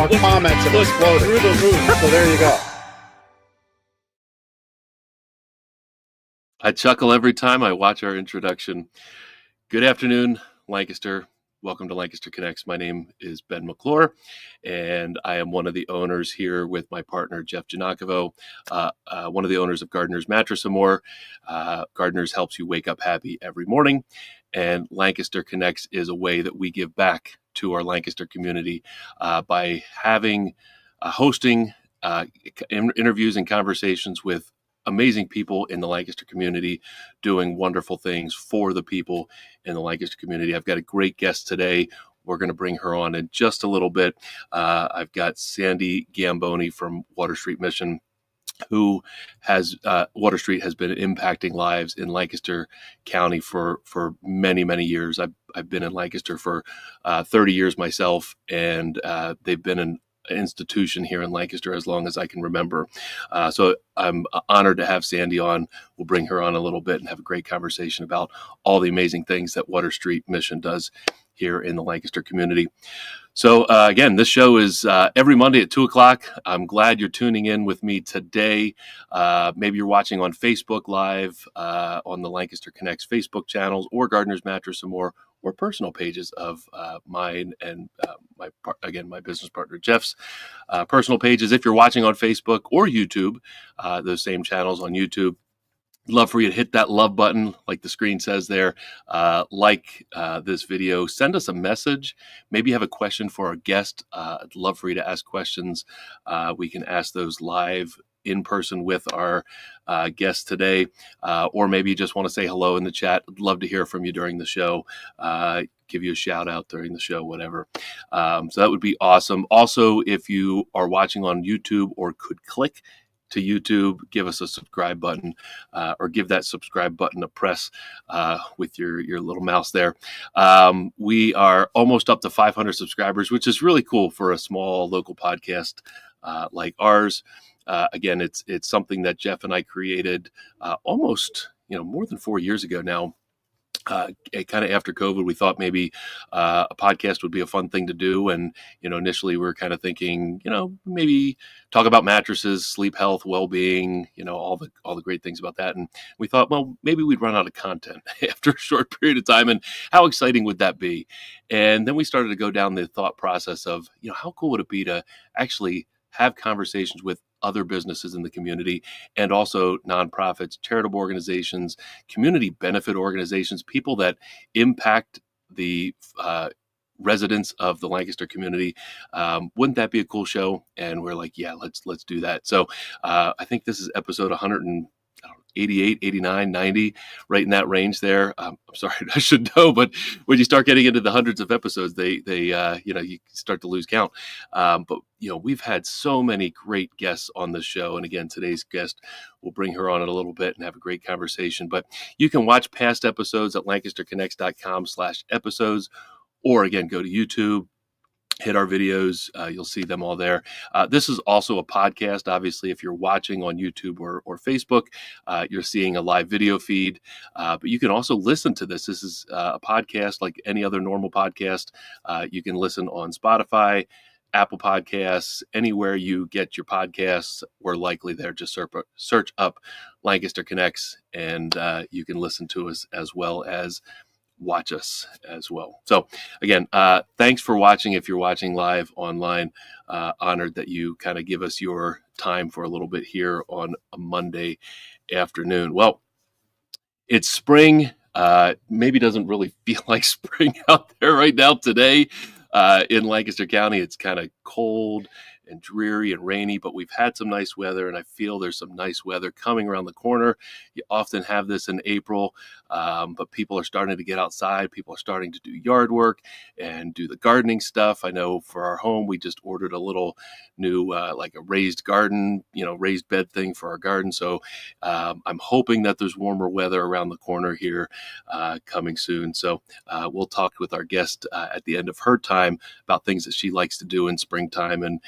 our comments have exploded through the roof. So there you go. I chuckle every time I watch our introduction. Good afternoon, Lancaster. Welcome to Lancaster Connects. My name is Ben McClure, and I am one of the owners here with my partner, Jeff Giannakovo, one of the owners of Gardener's Mattress and More. Gardener's helps you wake up happy every morning, and Lancaster Connects is a way that we give back to our Lancaster community by hosting interviews and conversations with amazing people in the Lancaster community doing wonderful things for the people in the Lancaster community. I've got a great guest today. We're going to bring her on in just a little bit. I've got Sandy Gambone from Water Street Mission, who has Water Street has been impacting lives in Lancaster County for many, many years. I've been in Lancaster for 30 years myself, and they've been an institution here in Lancaster as long as I can remember. So I'm honored to have Sandy on. We'll bring her on a little bit and have a great conversation about all the amazing things that Water Street Mission does here in the Lancaster community. So again, this show is every Monday at 2 o'clock. I'm glad you're tuning in with me today. Maybe you're watching on Facebook Live, on the Lancaster Connects Facebook channels, or Gardener's Mattress and More, or personal pages of mine and my business partner Jeff's personal pages. If you're watching on Facebook or YouTube, those same channels on YouTube, love for you to hit that love button, like the screen says there. Like this video, send us a message. Maybe you have a question for our guest. I'd love for you to ask questions. We can ask those live in person with our guest today, or maybe you just want to say hello in the chat. I'd love to hear from you during the show. Give you a shout out during the show, whatever. So that would be awesome. Also, if you are watching on YouTube or could click to YouTube, give us a subscribe button, or give that subscribe button a press with your little mouse there. We are almost up to 500 subscribers, which is really cool for a small local podcast like ours. Again, it's something that Jeff and I created almost more than 4 years ago now. Kind of after COVID, we thought maybe a podcast would be a fun thing to do. And, initially we were kind of thinking, maybe talk about mattresses, sleep health, well-being, all the great things about that. And we thought, well, maybe we'd run out of content after a short period of time. And how exciting would that be? And then we started to go down the thought process of, how cool would it be to actually have conversations with other businesses in the community, and also nonprofits, charitable organizations, community benefit organizations, people that impact the residents of the Lancaster community. Wouldn't that be a cool show? And we're like, yeah, let's do that. So I think this is episode 188, 89, 90, right in that range there. I'm sorry, I should know, but when you start getting into the hundreds of episodes, they you start to lose count. But we've had so many great guests on this show. And again, today's guest, we'll bring her on in a little bit and have a great conversation. But you can watch past episodes at lancasterconnects.com/episodes, or again, go to YouTube, hit our videos. You'll see them all there. This is also a podcast. Obviously, if you're watching on YouTube or Facebook, you're seeing a live video feed. But you can also listen to this. This is a podcast like any other normal podcast. You can listen on Spotify, Apple Podcasts, anywhere you get your podcasts. We're likely there. Just search up Lancaster Connects, and you can listen to us as well as watch us as well. So again, thanks for watching. If you're watching live online, honored that you kind of give us your time for a little bit here on a Monday afternoon. Well, it's spring. Maybe doesn't really feel like spring out there right now today. In Lancaster County, it's kind of cold and dreary and rainy, but we've had some nice weather, and I feel there's some nice weather coming around the corner. You often have this in April, but people are starting to get outside. People are starting to do yard work and do the gardening stuff. I know for our home, we just ordered a little new, like a raised garden, raised bed thing for our garden. So I'm hoping that there's warmer weather around the corner here coming soon. So we'll talk with our guest at the end of her time about things that she likes to do in springtime, and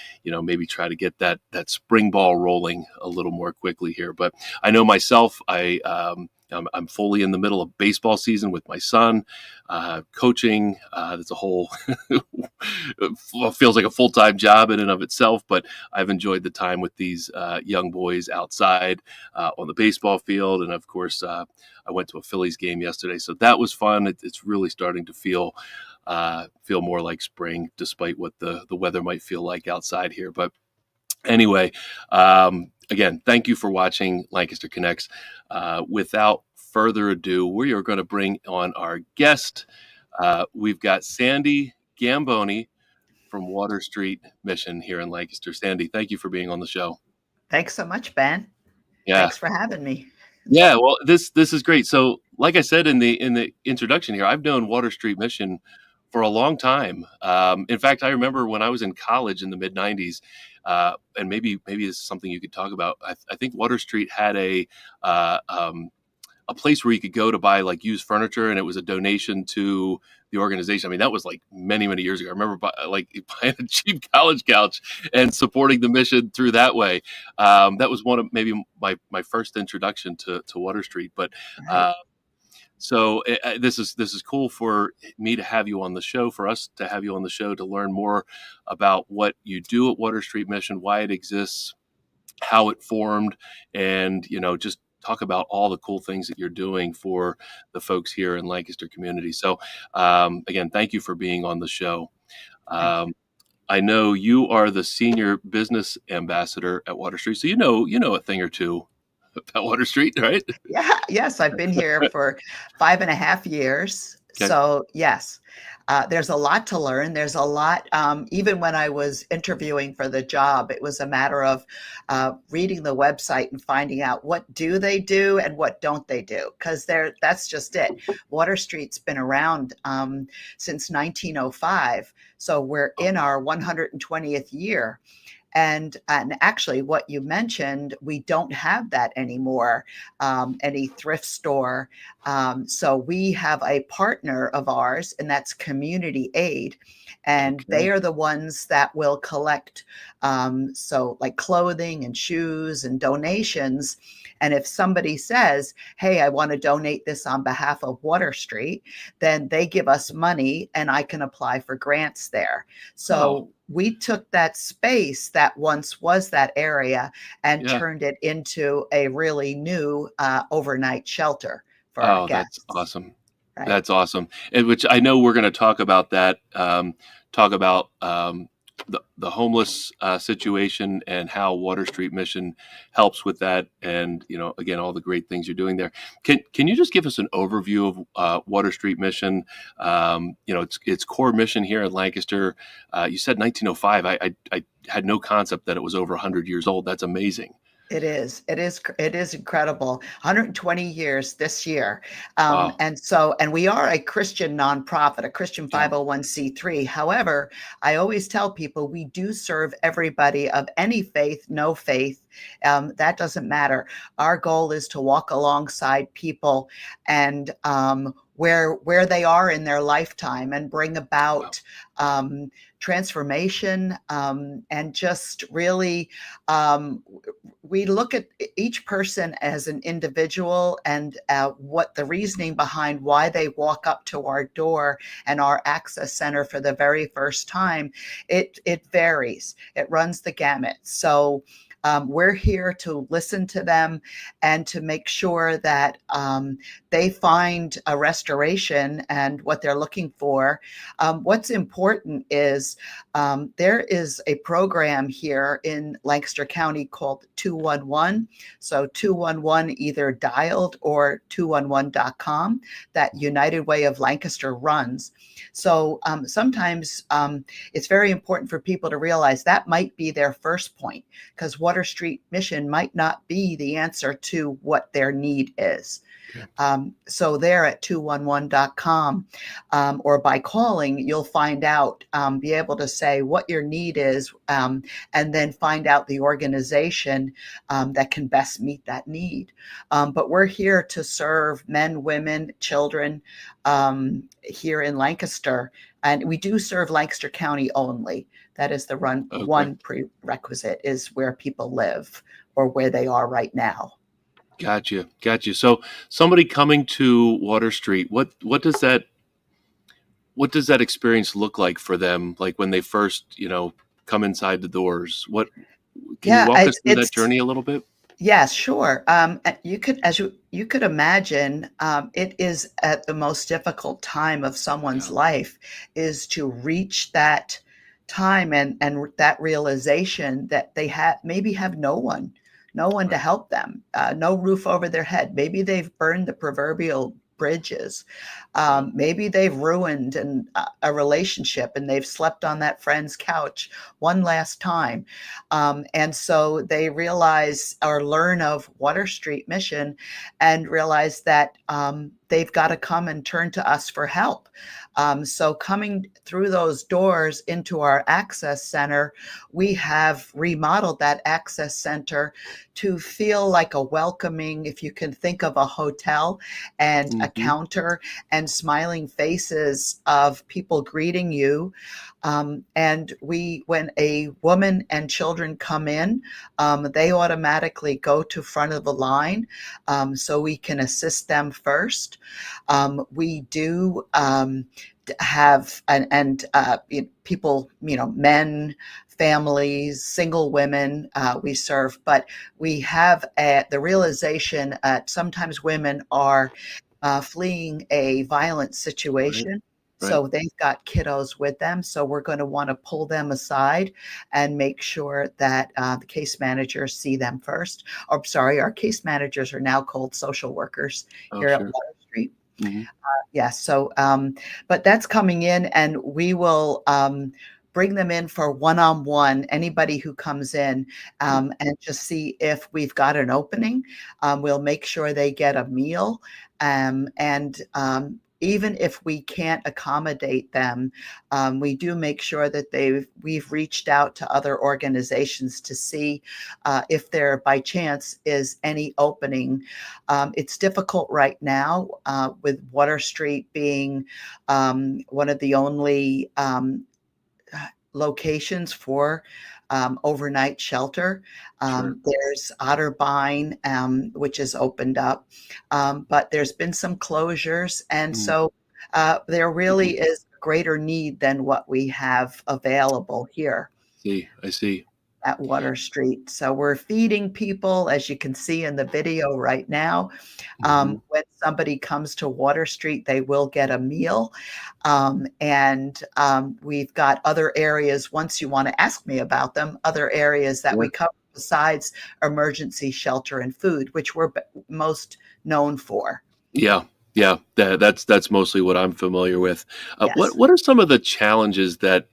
maybe try to get that spring ball rolling a little more quickly here. But I know myself, I'm I'm fully in the middle of baseball season with my son, coaching. That's a whole feels like a full-time job in and of itself, but I've enjoyed the time with these young boys outside on the baseball field. And of course, I went to a Phillies game yesterday, so that was fun. It's really starting to feel more like spring, despite what the weather might feel like outside here. But anyway, again, thank you for watching Lancaster Connects. Without further ado, we are going to bring on our guest. We've got Sandy Gambone from Water Street Mission here in Lancaster. Sandy, thank you for being on the show. Thanks so much, Ben. Yeah. Thanks for having me. Yeah, well, this is great. So, like I said in the introduction here, I've known Water Street Mission for a long time. In fact, I remember when I was in college in the mid '90s, and maybe this is something you could talk about. I think Water Street had a place where you could go to buy like used furniture, and it was a donation to the organization. I mean, that was like many years ago. I remember buying a cheap college couch and supporting the mission through that way. That was one of maybe my first introduction to Water Street. But so this is cool for me to have you on the show, for us to have you on the show to learn more about what you do at Water Street Mission, why it exists, how it formed, and just talk about all the cool things that you're doing for the folks here in Lancaster community. So again, thank you for being on the show. I know you are the senior business ambassador at Water Street, so you know a thing or two about Water Street, right? Yeah, yes, I've been here for 5.5 years. Okay. So yes, there's a lot to learn. There's a lot, even when I was interviewing for the job, it was a matter of reading the website and finding out what do they do and what don't they do, because that's just it. Water Street's been around since 1905, so we're in our 120th year. And actually, what you mentioned, we don't have that anymore, any thrift store. So we have a partner of ours, and that's Community Aid. And they are the ones that will collect, so like clothing and shoes and donations. And if somebody says, hey, I want to donate this on behalf of Water Street, then they give us money and I can apply for grants there. So we took that space that once was that area and turned it into a really new overnight shelter for our guests. That's awesome. Right. That's awesome. And which I know we're going to talk about that, talk about the homeless situation and how Water Street Mission helps with that. And, again, all the great things you're doing there. Can you just give us an overview of Water Street Mission? Its core mission here at Lancaster. You said 1905. I had no concept that it was over 100 years old. That's amazing. It is incredible. 120 years this year. Wow. And we are a Christian nonprofit, a Christian 501c3. However, I always tell people we do serve everybody of any faith, no faith. That doesn't matter. Our goal is to walk alongside people and where they are in their lifetime and bring about transformation, and just really we look at each person as an individual and what the reasoning behind why they walk up to our door and our access center for the very first time. It varies. It runs the gamut. So we're here to listen to them and to make sure that they find a restoration and what they're looking for. What's important is there is a program here in Lancaster County called 211. So 211 either dialed or 211.com that United Way of Lancaster runs. So sometimes it's very important for people to realize that might be their first point, because Water Street Mission might not be the answer to what their need is. So there at 211.com or by calling, you'll find out, be able to say what your need is, and then find out the organization that can best meet that need. But we're here to serve men, women, children here in Lancaster. And we do serve Lancaster County only. That is the one prerequisite, is where people live or where they are right now. Gotcha. Gotcha. So somebody coming to Water Street, what does that experience look like for them? Like when they first, come inside the doors, can you Yeah, walk us through that it's journey a little bit? yes, sure. You could, as you could imagine, it is at the most difficult time of someone's Yeah. life is to reach that time and that realization that they have no one to Right. help them, no roof over their head. Maybe they've burned the proverbial bridges. Right. Maybe they've ruined a relationship and they've slept on that friend's couch one last time. And so they realize or learn of Water Street mission and realize that they've got to come and turn to us for help. So coming through those doors into our access center, we have remodeled that access center to feel like a welcoming, if you can think of a hotel and a Hmm. counter and smiling faces of people greeting you. And when a woman and children come in, they automatically go to front of the line, so we can assist them first. We do have people, men, families, single women, we serve, but we have the realization sometimes women are fleeing a violent Right. situation. Right. So they've got kiddos with them. So we're going to want to pull them aside and make sure that the case managers see them first. Oh, sorry, our case managers are now called social workers Oh, here at sure. Water Street. Hmm. Yes. So, but that's coming in, and we will bring them in for one-on-one, anybody who comes in, and just see if we've got an opening. We'll make sure they get a meal. And even if we can't accommodate them, we do make sure that we've reached out to other organizations to see if there by chance is any opening. It's difficult right now with Water Street being one of the only locations for overnight shelter. Sure. There's Otterbein, which has opened up, but there's been some closures. And Mm. so there Mhm. really is greater need than what we have available here I see. at Water Street. So we're feeding people, as you can see in the video right now. Hmm. When somebody comes to Water Street, they will get a meal. And we've got other areas, once you want to ask me about them, other areas that Yeah. we cover besides emergency shelter and food, which we're most known for. Yeah. Yeah. That's mostly what I'm familiar with. What Yes. What are some of the challenges that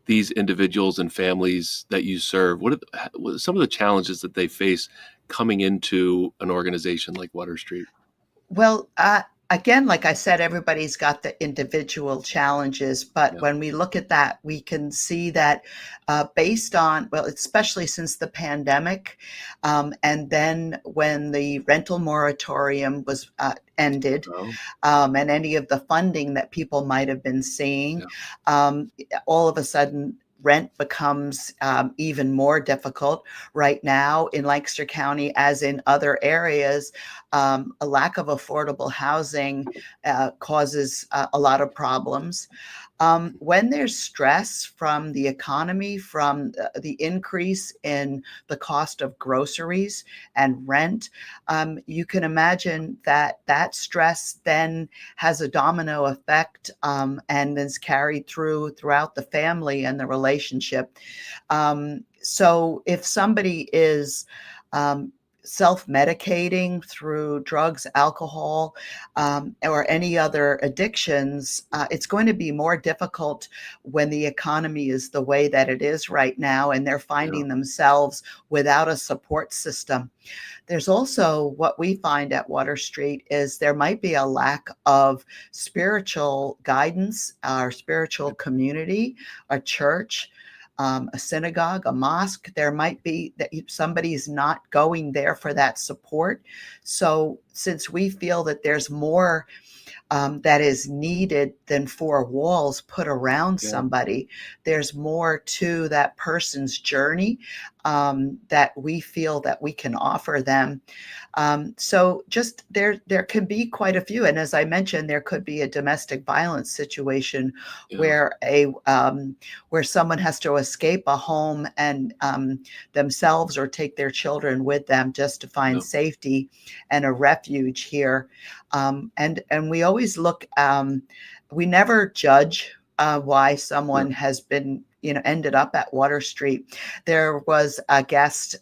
these individuals and families that you serve? What are some of the challenges that they face coming into an organization like Water Street? Well, again, like I said, everybody's got the individual challenges, but Yeah. when we look at that, we can see that based on, well, especially since the pandemic, and then when the rental moratorium was ended, Oh. and any of the funding that people might have been seeing, Yeah. um, all of a sudden, rent becomes even more difficult right now in Lancaster County, as in other areas. A lack of affordable housing causes a lot of problems. When there's stress from the economy, from the increase in the cost of groceries and rent, you can imagine that that stress then has a domino effect, and is carried throughout the family and the relationship. So if somebody is um, self-medicating through drugs, alcohol, or any other addictions, it's going to be more difficult when the economy is the way that it is right now, and they're Yeah. finding themselves without a support system. There's also what we find at Water Street is there might be a lack of spiritual guidance, or spiritual community, a church, a synagogue, a mosque. There might be that somebody's not going there for that support. So since we feel that there's more that is needed than four walls put around Yeah. somebody. There's more to that person's journey that we feel that we can offer them. So just there can be quite a few. And as I mentioned, there could be a domestic violence situation Yeah. where someone has to escape a home and themselves or take their children with them just to find Yeah. safety and a refuge here. And we always look, we never judge why someone has been, ended up at Water Street. There was a guest,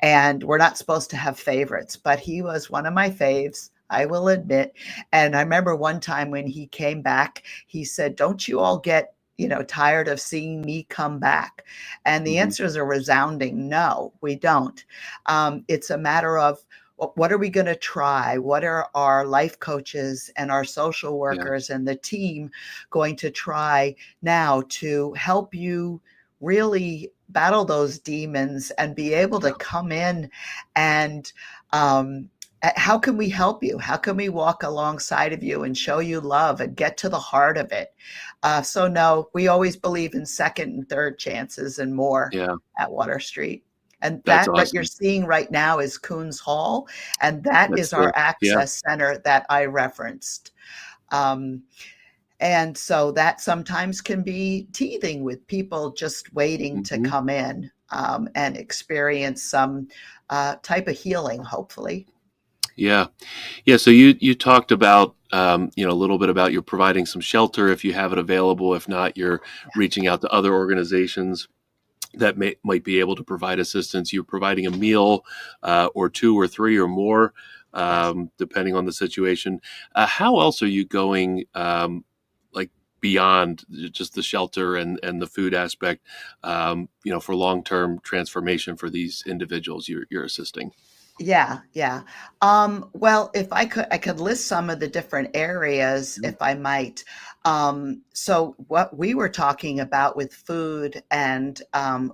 and we're not supposed to have favorites, but he was one of my faves, I will admit. And I remember one time when he came back, he said, "Don't you all get, tired of seeing me come back?" And the Mhm. answer is a resounding no, we don't. It's a matter of, what are we going to try? What are our life coaches and our social Yeah. workers and the team going to try now to help you really battle those demons and be able to Yeah. come in and how can we help you? How can we walk alongside of you and show you love and get to the heart of it? So no, we always believe in second and third chances and more Yeah. at Water Street. And That's that what you're awesome. seeing right now is Coons Hall, and that That's is our yeah. access center that I referenced. Um, and so that sometimes can be teething with people just waiting to Mhm. come in and experience some type of healing, hopefully. Yeah. Yeah. So you talked about a little bit about you're providing some shelter if you have it available. If not, you're reaching out to other organizations that might be able to provide assistance. You're providing a meal or two or three or more, Yes. depending on the situation. How else are you going, like beyond just the shelter and the food aspect, for long-term transformation for these individuals you're assisting? Yeah, yeah. Well, if I could list some of the different areas, Mhm. if I might. So what we were talking about with food and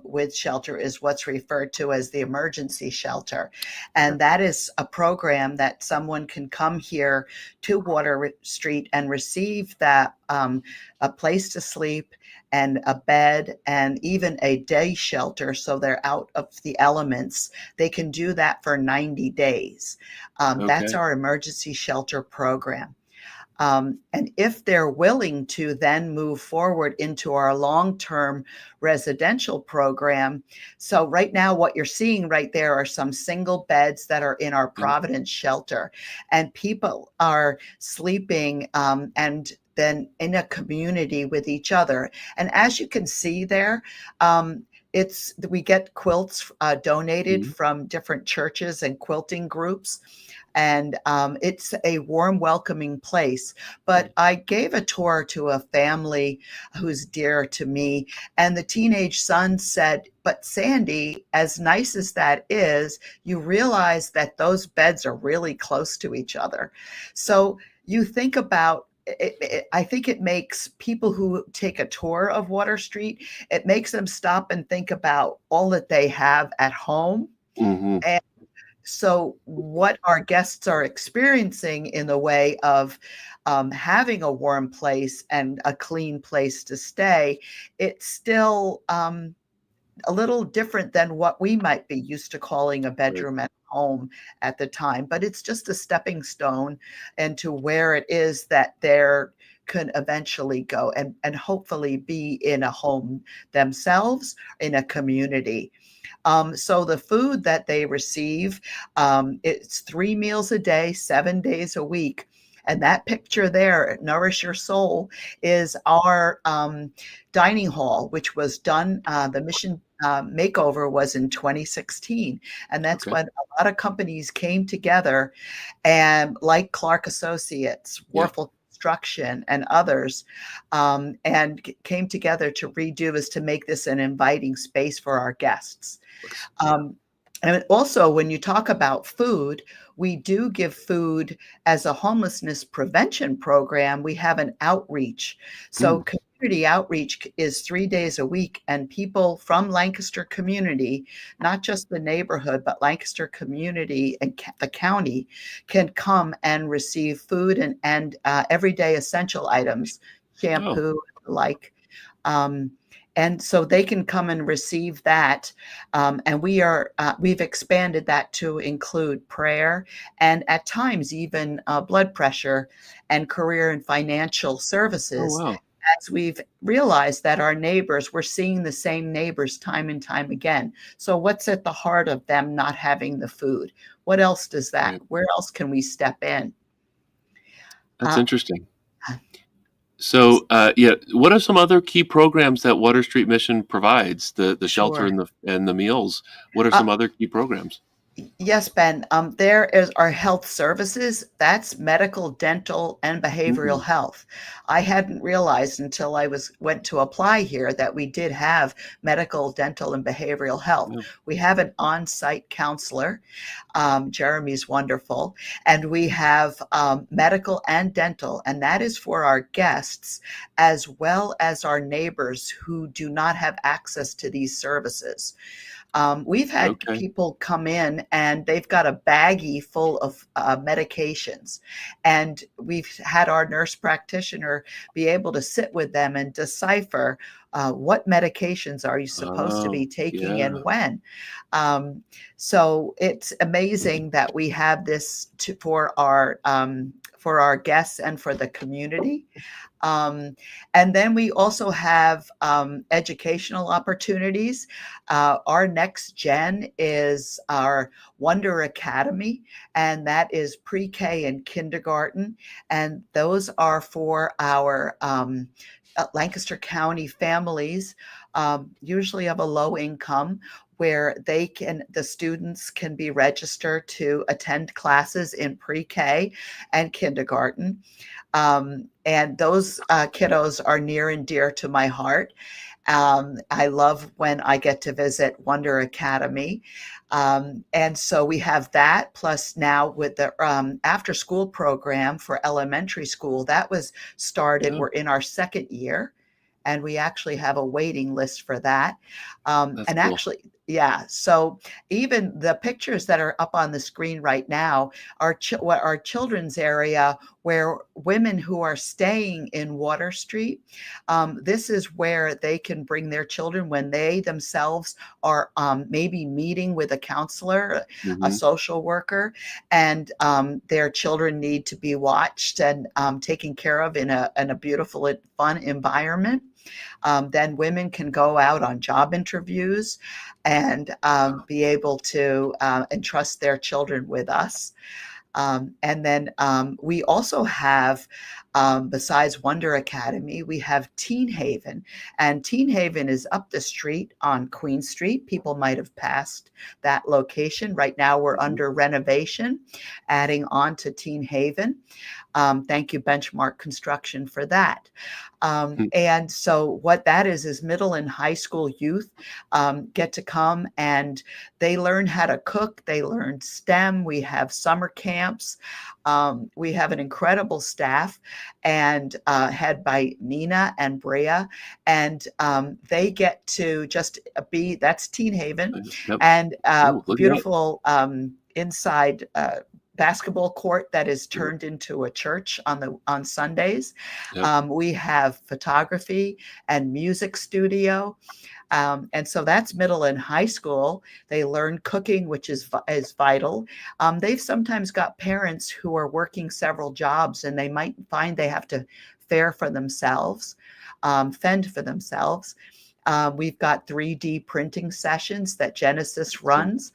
with shelter is what's referred to as the emergency shelter. Okay. And that is a program that someone can come here to Water Street and receive that a place to sleep and a bed and even a day shelter so they're out of the elements. They can do that for 90 days. That's Okay. our emergency shelter program. And if they're willing to then move forward into our long-term residential program. So right now, what you're seeing right there are some single beds that are in our Yeah. Providence shelter, and people are sleeping and then in a community with each other. And as you can see there, we get quilts donated Mhm. from different churches and quilting groups, and it's a warm, welcoming place. But I gave a tour to a family who's dear to me, and the teenage son said, "But Sandy, as nice as that is, you realize that those beds are really close to each other." So you think about I think it makes people who take a tour of Water Street, it makes them stop and think about all that they have at home. Mhm. And so, what our guests are experiencing in the way of having a warm place and a clean place to stay, it's still a little different than what we might be used to calling a Right. bedroom at home at the time. But it's just a stepping stone into where it is that they're could eventually go and hopefully be in a home themselves, in a community. So the food that they receive, it's 3 meals a day, 7 days a week. And that picture there, Nourish Your Soul, is our dining hall, which was done, the mission makeover was in 2016. And that's Okay. when a lot of companies came together, and like Clark Associates, Yeah. Warfel Construction, and others, and came together to redo is to make this an inviting space for our guests. Yeah. Um, and also, when you talk about food, we do give food as a homelessness prevention program. We have an outreach. So Mm. community outreach is 3 days a week, and people from Lancaster community, not just the neighborhood, but Lancaster community and the county, can come and receive food and everyday essential items, Oh, shampoo, like. Um, and so they can come and receive that, and we've expanded that to include prayer and at times even blood pressure and career and financial oh, services, wow. as we've realized that our neighbors, we're seeing the same neighbors time and time again. So what's at the heart of them not having the food? What else does that? Right. Where else can we step in? That's Uh, interesting. So, yeah, what are some other key programs that Water Street Mission provides? The shelter sure. and the meals. What are Uh, some other key programs? Yes, Ben. There is our health services. That's medical, dental, and behavioral Mm, health. I hadn't realized until I went to apply here that we did have medical, dental, and behavioral health. yeah. We have an on-site counselor. Jeremy's wonderful, and we have medical and dental, and that is for our guests as well as our neighbors who do not have access to these services. We've had Okay. people come in and they've got a baggie full of medications. And we've had our nurse practitioner be able to sit with them and decipher what medications are you supposed to be Oh, taking yeah. and when. Um, so it's amazing that we have this for our guests and for the community. Um, and then we also have educational opportunities. Our NxtGen is our Wonder Academy, and that is pre-K and kindergarten. And those are for our Lancaster County families, usually of a low income, where the students can be registered to attend classes in pre-K and kindergarten. And those kiddos are near and dear to my heart. I love when I get to visit Wonder Academy. And so we have that, plus now with the after school program for elementary school, that was started. Oh, We're in our second year, and we actually have a waiting list for that. that's And cool. actually, yeah, so even the pictures that are up on the screen right now are our children's area, where women who are staying in Water Street, this is where they can bring their children when they themselves are maybe meeting with a counselor, a Hmm. social worker, and their children need to be watched and taken care of in a beautiful and fun environment. Then women can go out on job interviews and be able to entrust their children with us. And then we also have, besides Wonder Academy, we have Teen Haven. And Teen Haven is up the street on Queen Street. People might have passed that location. Right now, we're under renovation, adding on to Teen Haven. Thank you, Benchmark Construction, for that. And so what that is middle and high school youth get to come and they learn how to cook. They learn STEM. We have summer camps. We have an incredible staff and head by Nina and Brea. And they get to just that's Teen Haven, Yep. and Oh, look at beautiful inside basketball court that is that. turned into a church on Sundays. Yep. We have photography and music studio. And so that's middle and high school. They learn cooking, which is vital. They've sometimes got parents who are working several jobs, and they might find they have to fend for themselves. We've got 3D printing sessions that Genesis Cool. runs.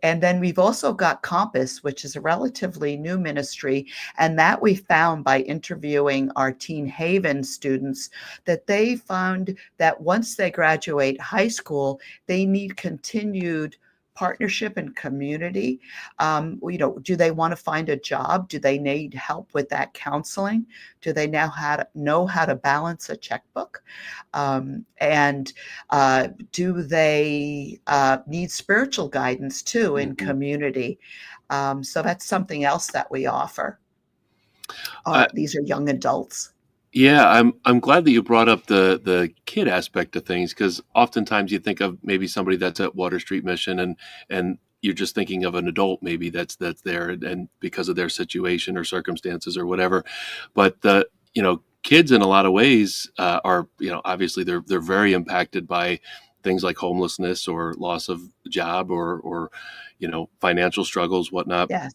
And then we've also got Compass, which is a relatively new ministry. And that we found by interviewing our Teen Haven students, that they found that once they graduate high school, they need continued partnership and community. Do they want to find a job? Do they need help with that counseling? Do they now know how to balance a checkbook? And do they need spiritual guidance too in Hmm. community? So that's something else that we offer. Uh, These are young adults. Yeah, I'm glad that you brought up the kid aspect of things, because oftentimes you think of maybe somebody that's at Water Street Mission, and you're just thinking of an adult maybe that's there, and because of their situation or circumstances or whatever. But the kids in a lot of ways are, obviously they're very impacted by things like homelessness or loss of job, or financial struggles, whatnot. Yes.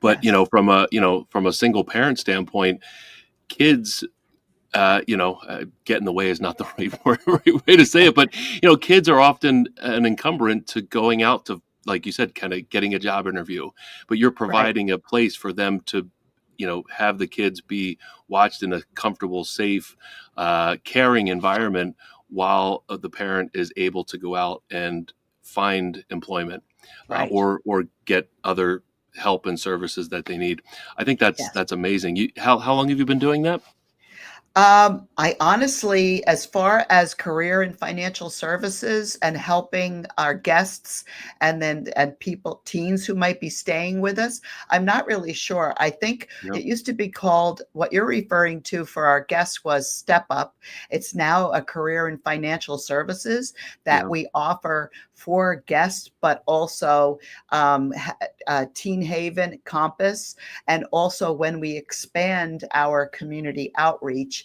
But Yes. from a single parent standpoint, kids, get in the way is not the right way to say it, but kids are often an encumbrance to going out to, like you said, kind of getting a job interview. But you're Right. providing a place for them to, have the kids be watched in a comfortable, safe, caring environment, while the parent is able to go out and find employment, Right. or get other help and services that they need. I think that's Yes. amazing. How long have you been doing that? I honestly, as far as career in financial services and helping our guests and people, teens who might be staying with us, I'm not really sure. I think Yeah. it used to be called, what you're referring to for our guests was Step Up. It's now a career in financial services that Yeah. we offer for guests, but also Teen Haven, Compass, and also when we expand our community outreach,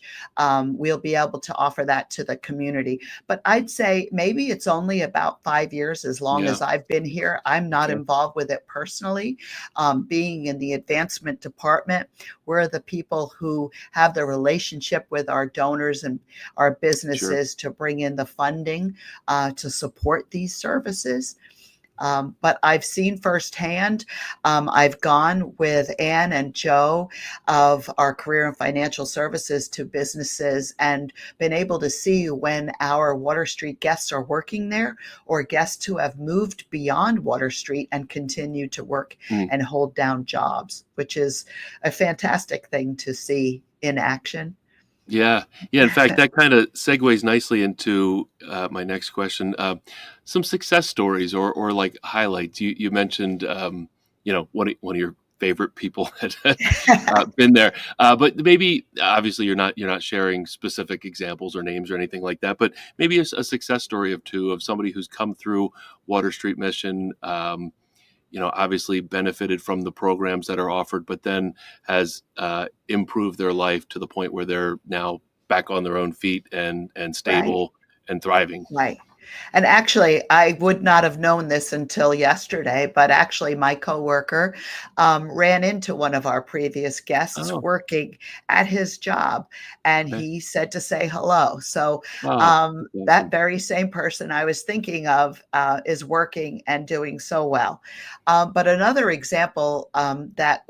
we'll be able to offer that to the community. But I'd say maybe it's only about 5 years, as long Yeah. as I've been here. I'm not Okay. involved with it personally. Being in the advancement department, we're the people who have the relationship with our donors and our Sure. businesses to bring in the funding to support these services. But I've seen firsthand. I've gone with Ann and Joe of our career and financial services to businesses and been able to see when our Water Street guests are working there, or guests who have moved beyond Water Street and continue to work Mm. and hold down jobs, which is a fantastic thing to see in action. Yeah. Yeah. In fact, that kind of segues nicely into my next question. Some success stories, or like highlights. You mentioned, one of your favorite people that had been there. But maybe, obviously, you're not sharing specific examples or names or anything like that. But maybe a success story of two, of somebody who's come through Water Street Mission. Obviously benefited from the programs that are offered, but then has improved their life to the point where they're now back on their own feet, and Right. stable and thriving. Right. And actually, I would not have known this until yesterday, but actually, my coworker ran into one of our previous guests Oh, working at his job, and okay. he said to say hello. So Oh, that's that awesome. very same person I was thinking of is working and doing so well. But another example that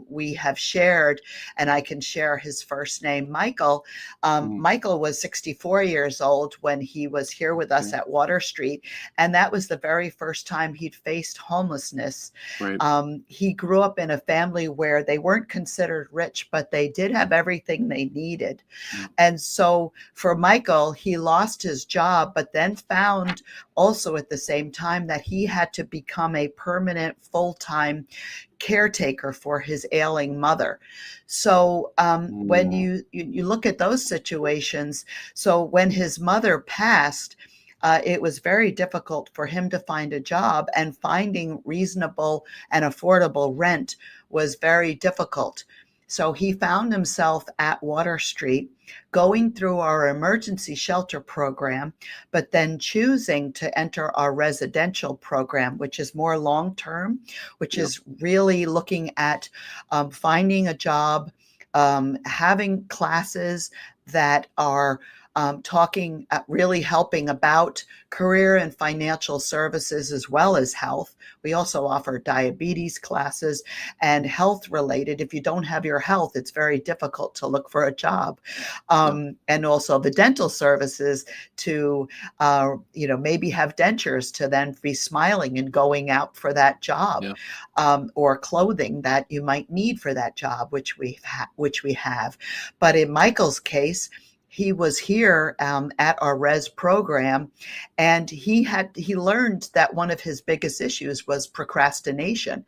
we have shared, and I can share his first name, Michael. Mm, Michael was 64 years old when he was here with us okay. at Water Street, and that was the very first time he'd faced homelessness. Right. He grew up in a family where they weren't considered rich, but they did have everything they needed. Mm, And so for Michael, he lost his job, but then found also at the same time that he had to become a permanent full-time caretaker for his ailing mother. So when mm, you look at those situations, so when his mother passed, it was very difficult for him to find a job, and finding reasonable and affordable rent was very difficult. So he found himself at Water Street, going through our emergency shelter program, but then choosing to enter our residential program, which is more long term, which yeah. is really looking at finding a job, having classes that are talking, really helping about career and financial services as well as health. We also offer diabetes classes and health related. If you don't have your health, it's very difficult to look for a job. Yeah. And also the dental services to, maybe have dentures to then be smiling and going out for that job, Yeah. or clothing that you might need for that job, which we have. But in Michael's case, he was here at our res program, and he learned that one of his biggest issues was procrastination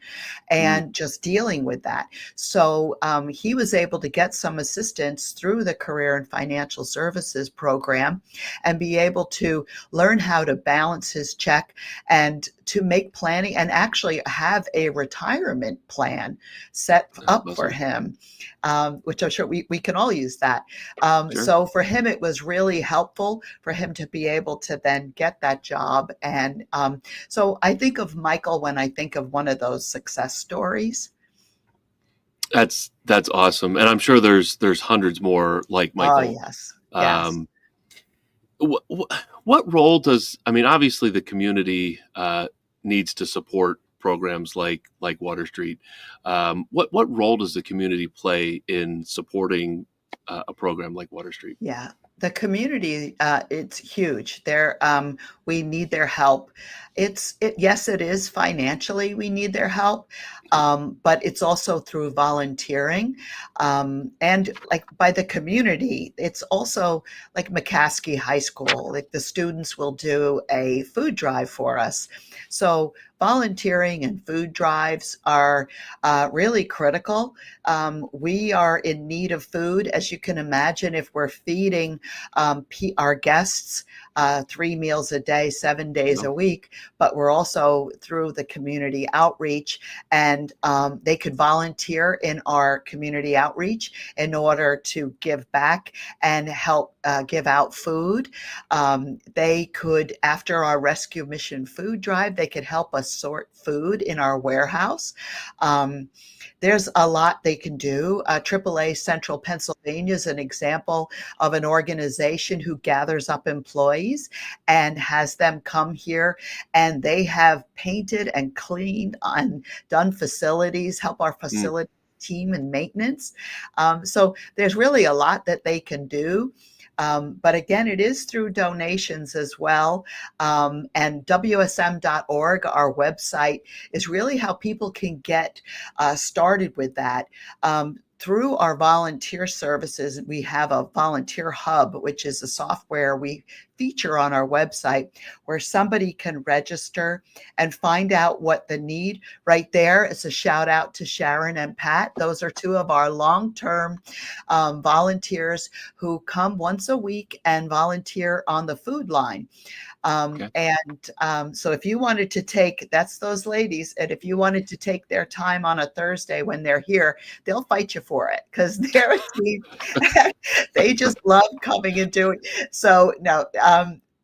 and just dealing with that. So he was able to get some assistance through the Career and Financial Services program and be able to learn how to balance his check and to make planning and actually have a retirement plan set up for him, which I'm sure we can all use that. So for him, it was really helpful for him to be able to then get that job. And so I think of Michael when I think of one of those success stories. That's awesome, and I'm sure there's hundreds more like Michael. Oh yes, yes. What role does, I mean, obviously the community needs to support programs like Water Street. What role does the community play in supporting a program like Water Street? Yeah, the community, it's huge. We need their help. Yes, it is financially we need their help, but it's also through volunteering, and like by the community. It's also like McCaskey High School. Like the students will do a food drive for us. So volunteering and food drives are really critical. We are in need of food, as you can imagine, if we're feeding our guests 3 meals a day, 7 days a week, but we're also through the community outreach, and they could volunteer in our community outreach in order to give back and help give out food. They could, after our rescue mission food drive, they could help us sort food in our warehouse. There's a lot they can do. AAA Central Pennsylvania is an example of an organization who gathers up employees and has them come here, and they have painted and cleaned and done facilities, help our facility team and maintenance. So there's really a lot that they can do. But again, it is through donations as well. And WSM.org, our website, is really how people can get started with that. Through our volunteer services, we have a volunteer hub, which is a software we feature on our website where somebody can register and find out what the need right there. It's a shout out to Sharon and Pat. Those are two of our long-term volunteers who come once a week and volunteer on the food line. So if you wanted to take, that's those ladies, and if you wanted to take their time on a Thursday when they're here, they'll fight you for it because they're a team. They just love coming and doing. So no,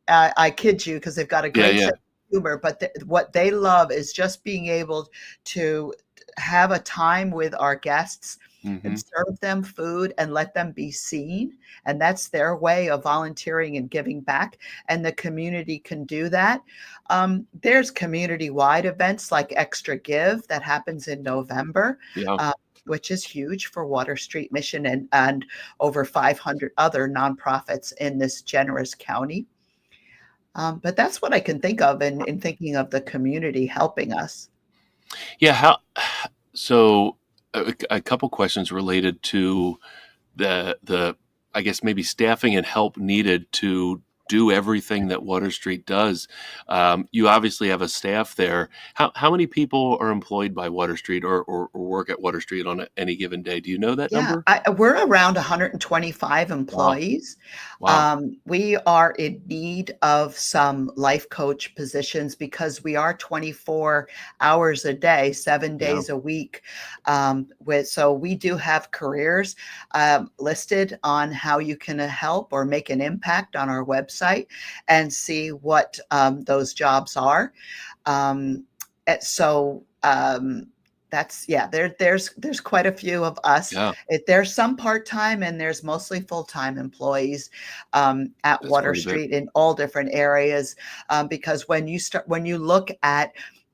I kid you because they've got a great sense of humor, but what they love is just being able to have a time with our guests and serve them food and let them be seen. And that's their way of volunteering and giving back. And the community can do that. There's community-wide events like Extra Give that happens in November, which is huge for Water Street Mission and over 500 other nonprofits in this generous county. But that's what I can think of in thinking of the community helping us. Yeah. So a couple questions related to the I guess maybe staffing and help needed to do everything that Water Street does. You obviously have a staff there. How many people are employed by Water Street or work at Water Street on any given day? Do you know that number? We're around 125 employees. Wow. We are in need of some life coach positions because we are 24 hours a day, 7 days a week. So we do have careers listed on how you can help or make an impact on our website and see what those jobs are. There's quite a few of us. There's some part-time and there's mostly full-time employees at Water Street in all different areas. Because when you look at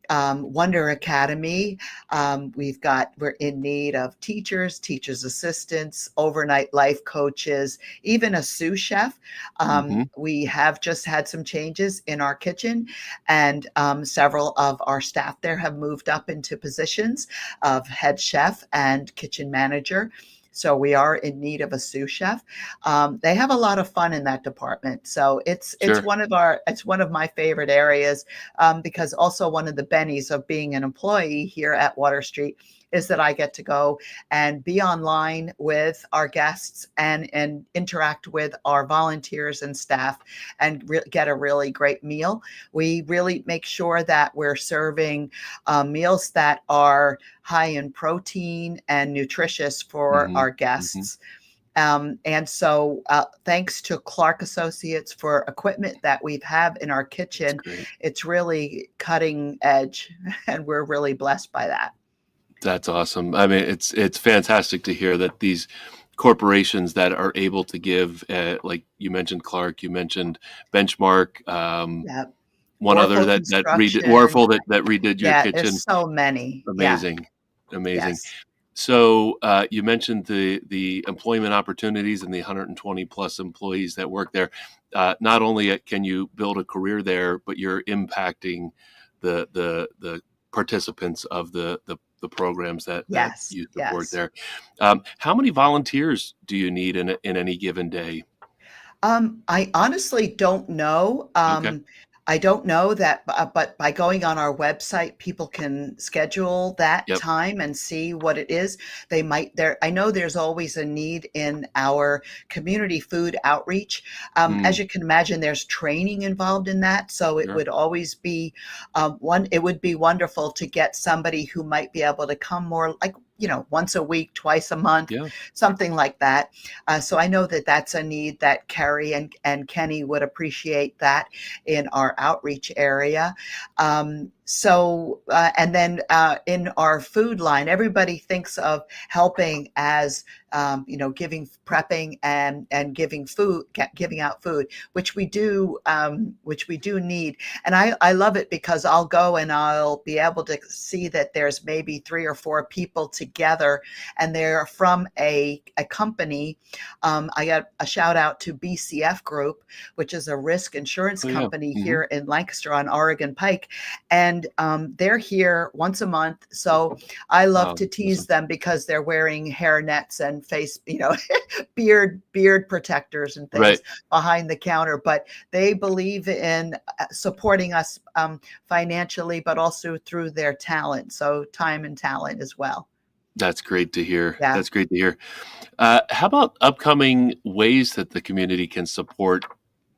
Wonder Academy, we're in need of teachers assistants, overnight life coaches, even a sous chef. We have just had some changes in our kitchen, and several of our staff there have moved up into positions of head chef and kitchen manager. So we are in need of a sous chef. They have a lot of fun in that department. So it's Sure. one of my favorite areas, because also one of the bennies of being an employee here at Water Street is that I get to go and be online with our guests and interact with our volunteers and staff and get a really great meal. We really make sure that we're serving meals that are high in protein and nutritious for Hmm. our Hmm. guests. And so thanks to Clark Associates for equipment that we have in our That's kitchen, great. it's really cutting edge, and we're really blessed by that. That's awesome. I mean, it's fantastic to hear that these corporations that are able to give, like you mentioned, Clark, you mentioned Benchmark, Yeah. one other Warfel that redid Construction. Warful that redid your Yeah, there's kitchen. so many. Yeah. Amazing, amazing. Yes. So you mentioned the employment opportunities and the 120 plus employees that work there. Not only can you build a career there, but you're impacting the participants of the programs that Yes. you support Yes. there. How many volunteers do you need in any given day? I honestly don't know. Okay. I don't know that, but by going on our website, people can schedule that Yep. time and see what it is. They might there. I know there's always a need in our community food outreach. As Mm, you can imagine, there's training involved in that, so it sure. would always be one. It would be wonderful to get somebody who might be able to come more like once a week, twice a month, Yeah. something like that. So I know that that's a need that Carrie and Kenny would appreciate that in our outreach area. And then in our food line, everybody thinks of helping as giving, prepping, and giving out food, which we do need. And I love it because I'll go and I'll be able to see that there's maybe 3 or 4 people together, and they're from a company. I got a shout out to BCF Group, which is a risk insurance Oh yeah. company Hmm. here in Lancaster on Oregon Pike, and they're here once a month. So I love Wow. to tease Awesome. them because they're wearing hair nets and face, beard protectors and Right. things behind the counter. But they believe in supporting us financially, but also through their talent. So time and talent as well. That's great to hear. Yeah. That's great to hear. How about upcoming ways that the community can support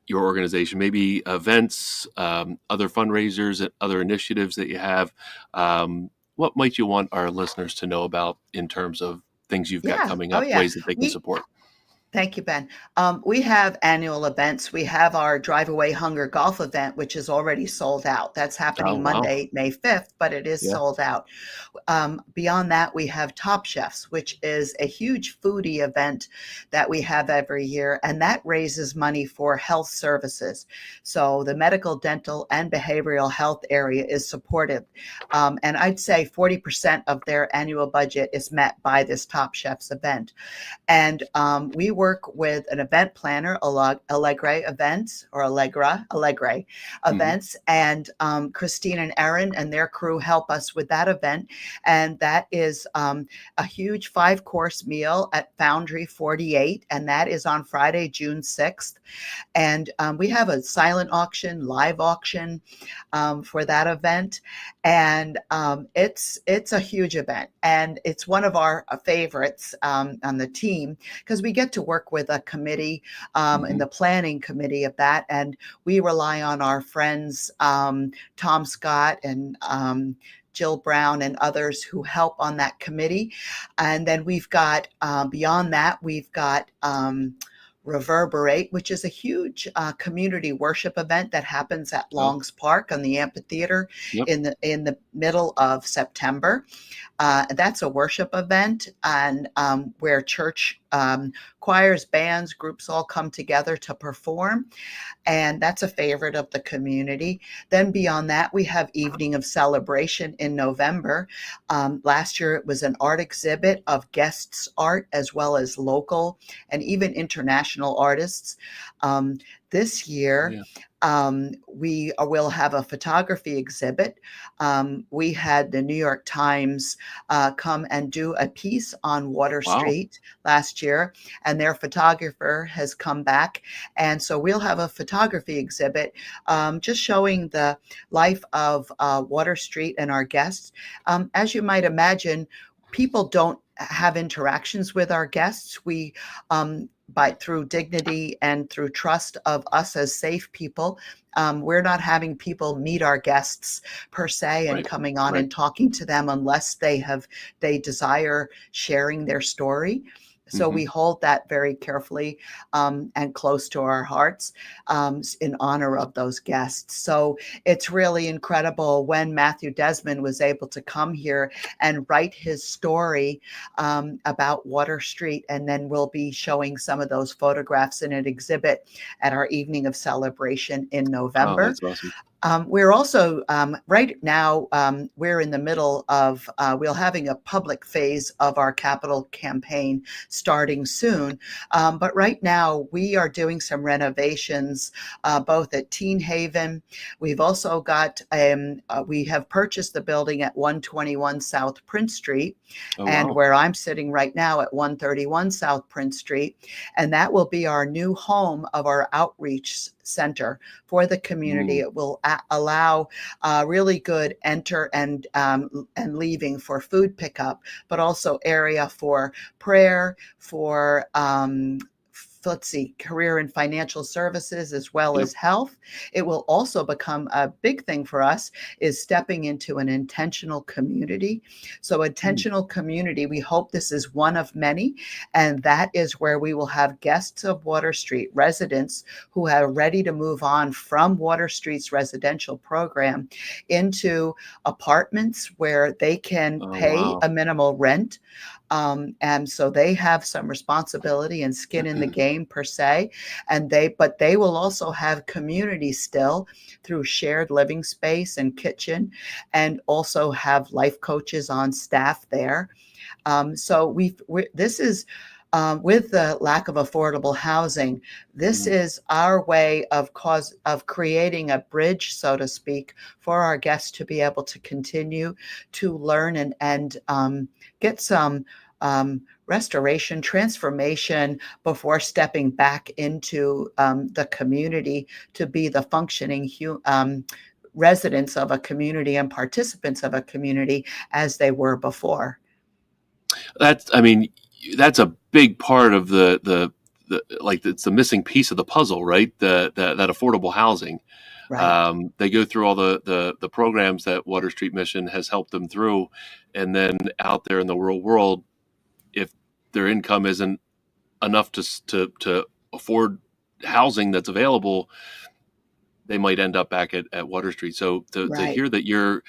your organization? Maybe events, other fundraisers, and other initiatives that you have. What might you want our listeners to know about in terms of things you've got Yeah. coming Oh, up, yeah. ways that they can We support? Thank you, Ben. We have annual events. We have our Drive Away Hunger golf event, which is already sold out. That's Oh, happening wow. Monday, May 5th, but it is Yeah. sold out. Beyond that, we have Top Chefs, which is a huge foodie event that we have every year, and that raises money for health services. So the medical, dental, and behavioral health area is supported. And I'd say 40% of their annual budget is met by this Top Chefs event. And we work with an event planner, Allegre Events, or Allegre Hmm. Events, and Christine and Erin and their crew help us with that event. And that is a huge 5-course meal at Foundry 48, and that is on Friday, June 6th. And we have a silent auction, live auction for that event, and it's a huge event, and it's one of our favorites on the team because we get to work with a committee in Hmm. the planning committee of that, and we rely on our friends Tom Scott and Jill Brown and others who help on that committee. And then we've got beyond that, we've got Reverberate, which is a huge community worship event that happens at Oh, Longs Park on the amphitheater yep. in the middle of September. That's a worship event, and where church choirs, bands, groups all come together to perform, and that's a favorite of the community. Then beyond that, we have Evening of Celebration in November. Last year, it was an art exhibit of guests' art as well as local and even international artists. This year, Yeah. We will have a photography exhibit. We had the New York Times come and do a piece on Water Wow. Street last year, and their photographer has come back. And so we'll have a photography exhibit just showing the life of Water Street and our guests. As you might imagine, people don't have interactions with our guests. We through dignity and through trust of us as safe people, we're not having people meet our guests per se and Right. coming on Right. and talking to them unless they desire sharing their story. So Mhm. we hold that very carefully and close to our hearts in honor of those guests. So it's really incredible when Matthew Desmond was able to come here and write his story about Water Street. And then we'll be showing some of those photographs in an exhibit at our evening of celebration in Oh, November. that's awesome. We're also right now, we're in the middle of, we're having a public phase of our capital campaign starting soon. But right now we are doing some renovations, both at Teen Haven. We've also got, we have purchased the building at 121 South Prince Street, Oh, and wow. where I'm sitting right now at 131 South Prince Street. And that will be our new home of our outreach center for the community. Mm. It will allow really good enter and leaving for food pickup, but also area for prayer, for let's see, career and financial services, as well Yep. as health. It will also become a big thing for us is stepping into an intentional community. So intentional community, we hope this is one of many, and that is where we will have guests of Water Street, residents who are ready to move on from Water Street's residential program into apartments where they can Oh, pay wow. a minimal rent. And so they have some responsibility and skin in the game per se, but they will also have community still through shared living space and kitchen, and also have life coaches on staff there. So this is with the lack of affordable housing, this Mm. is our way of creating a bridge, so to speak, for our guests to be able to continue to learn and get some restoration, transformation before stepping back into the community to be the functioning residents of a community and participants of a community as they were before. I mean, that's a big part of like it's the missing piece of the puzzle, right? That affordable housing. Right. They go through all the programs that Water Street Mission has helped them through, and then out there in the real world, if their income isn't enough to afford housing that's available, they might end up back at Water Street. So to Right. hear that you're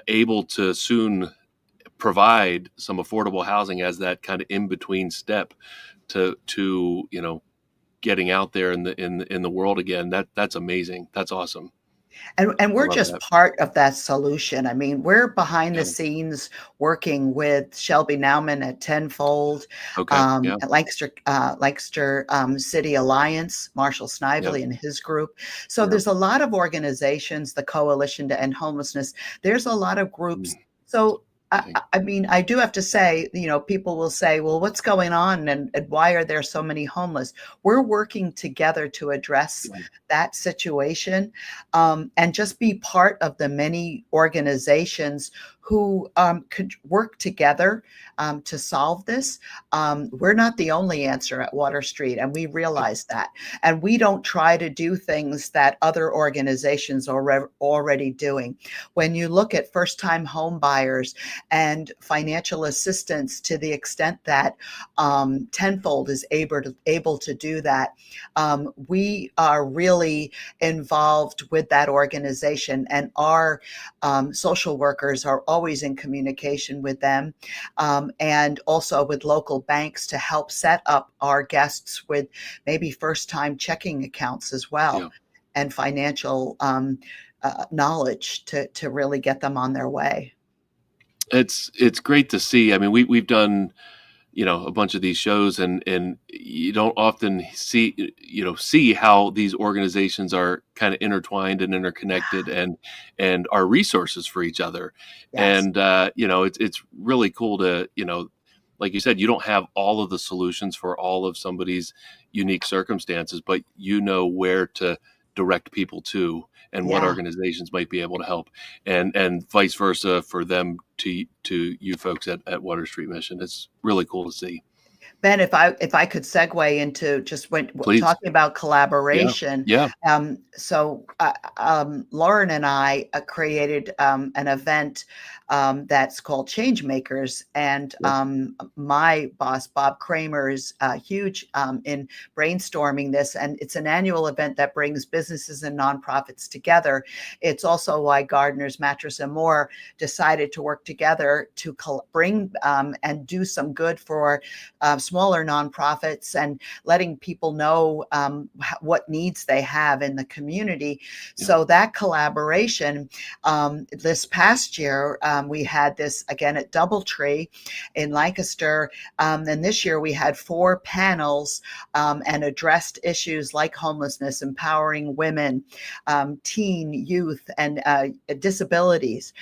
able to soon provide some affordable housing as that kind of in between step to getting out there in the world again, that's amazing. That's awesome. And I we're love just that. part of that solution. I mean, we're behind the Yeah. scenes working with Shelby Nauman at Tenfold, Okay. Yeah. at Lancaster City Alliance, Marshall Yeah. Snively and his group. So Yeah. there's a lot of organizations, the Coalition to End Homelessness. There's a lot of groups. Mm. So Amazing. I mean, I do have to say, people will say, well, what's going on and why are there so many homeless? We're working together to address Yeah. that situation, and just be part of the many organizations who could work together to solve this. We're not the only answer at Water Street, and we realize that. And we don't try to do things that other organizations are already doing. When you look at first-time home buyers and financial assistance, to the extent that Tenfold is able to do that, we are really involved with that organization, and our social workers are always in communication with them, and also with local banks to help set up our guests with maybe first-time checking accounts as well, Yeah. and financial knowledge to really get them on their way. It's great to see. I mean, we've done a bunch of these shows, and you don't often see how these organizations are kind of intertwined and interconnected, and are resources for each other. Yes. And it's really cool to, like you said, you don't have all of the solutions for all of somebody's unique circumstances, but you know where to direct people to, and what Yeah. organizations might be able to help, and vice versa for them to you folks at Water Street Mission. It's really cool to see. Ben, if I could segue into just when Please. talking about Yeah. collaboration, Yeah. so Lauren and I created an event that's called Changemakers, and Yeah. my boss Bob Kramer is huge in brainstorming this, and it's an annual event that brings businesses and nonprofits together. It's also why Gardeners Mattress and More decided to work together to bring and do some good for smaller nonprofits, and letting people know what needs they have in the community. Yeah. So that collaboration, this past year, we had this again at Doubletree in Lancaster. And this year we had 4 panels and addressed issues like homelessness, empowering women, teen, youth, and disabilities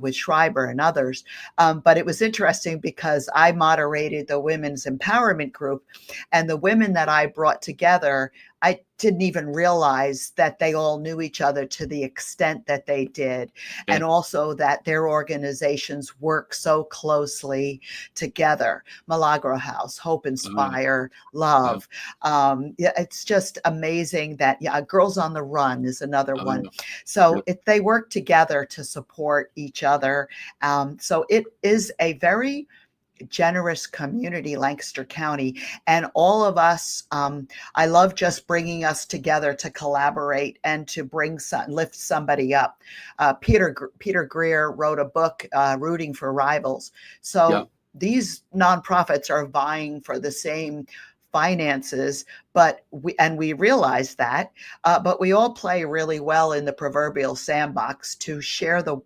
with Schreiber and others. But it was interesting because I moderated the women's empowerment group, and the women that I brought together, I didn't even realize that they all knew each other to the extent that they did. Yeah. And also that their organizations work so closely together. Milagro House, Hope Inspire, Love. Yeah, it's just amazing that, Girls on the Run is another one. Yeah. So they work together to support each other. So it is a very generous community, Lancaster County, and all of us. I love just bringing us together to collaborate and to lift somebody up. Peter Greer wrote a book, Rooting for Rivals. So these nonprofits are vying for the same finances, but we realize that, but we all play really well in the proverbial sandbox to share the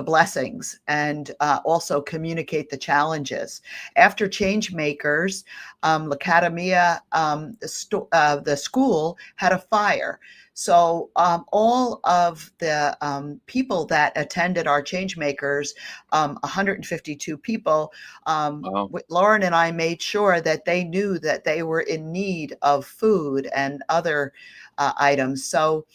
blessings, and also communicate the challenges. After Changemakers, L'Academia, the school had a fire. So all of the people that attended our Changemakers, 152 people, Lauren and I made sure that they knew that they were in need of food and other items. So